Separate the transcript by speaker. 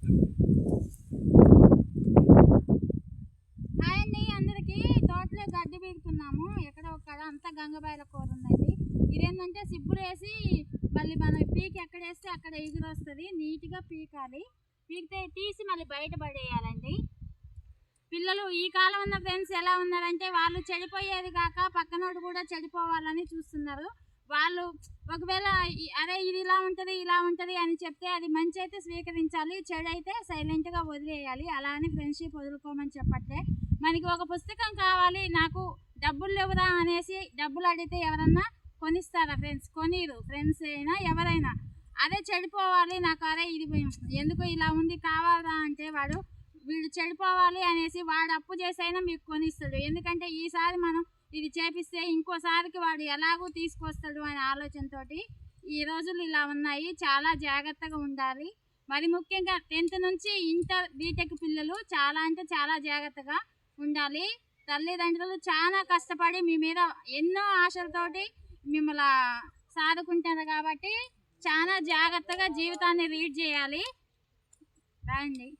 Speaker 1: Hi అండి అందరికి. తోటలో గడ్డి పీకుతున్నాము. ఎక్కడ ఒక్కడ అంతా గంగబాయిల కూర ఉందండి. ఇదేంటంటే సిబ్బులు వేసి మళ్ళీ మనం పీకి ఎక్కడ వేస్తే అక్కడ ఎగురు వస్తుంది. నీట్గా పీకాలి. పీకితే తీసి మళ్ళీ బయట పడేయాలండి. పిల్లలు ఈ కాలం ఉన్న ఫ్రెండ్స్ ఎలా ఉన్నారంటే వాళ్ళు చెడిపోయేది కాక పక్కనోడు కూడా చెడిపోవాలని చూస్తున్నారు. వాళ్ళు ఒకవేళ అరే ఇది ఇలా ఉంటుంది అని చెప్తే అది మంచి అయితే స్వీకరించాలి, చెడు అయితే సైలెంట్గా వదిలేయాలి. అలా అని ఫ్రెండ్షిప్ వదులుకోమని చెప్పట్లే. మనకి ఒక పుస్తకం కావాలి, నాకు డబ్బులు లేవురా అనేసి డబ్బులు అడిగితే ఎవరన్నా కొనిస్తారా ఫ్రెండ్స్? కొనిరు. ఫ్రెండ్స్ అయినా ఎవరైనా అదే చెడిపోవాలి నాకు, అరే ఇది ఎందుకు ఇలా ఉంది కావాలా అంటే వీడు చెడిపోవాలి అనేసి వాడు అప్పు చేసైనా మీకు కొనిస్తాడు. ఎందుకంటే ఈసారి మనం ఇది చేపిస్తే ఇంకోసారికి వాడు ఎలాగూ తీసుకొస్తాడు అనే ఆలోచనతో ఈ రోజులు ఇలా ఉన్నాయి. చాలా జాగ్రత్తగా ఉండాలి. మరి ముఖ్యంగా 10th నుంచి ఇంటర్ బీటెక్ పిల్లలు చాలా అంటే చాలా జాగ్రత్తగా ఉండాలి. తల్లిదండ్రులు చాలా కష్టపడి మీ మీద ఎన్నో ఆశలతోటి మిమ్మల్ని సాదుకుంటారు కాబట్టి చాలా జాగ్రత్తగా జీవితాన్ని లీడ్ చేయాలి. రాయండి.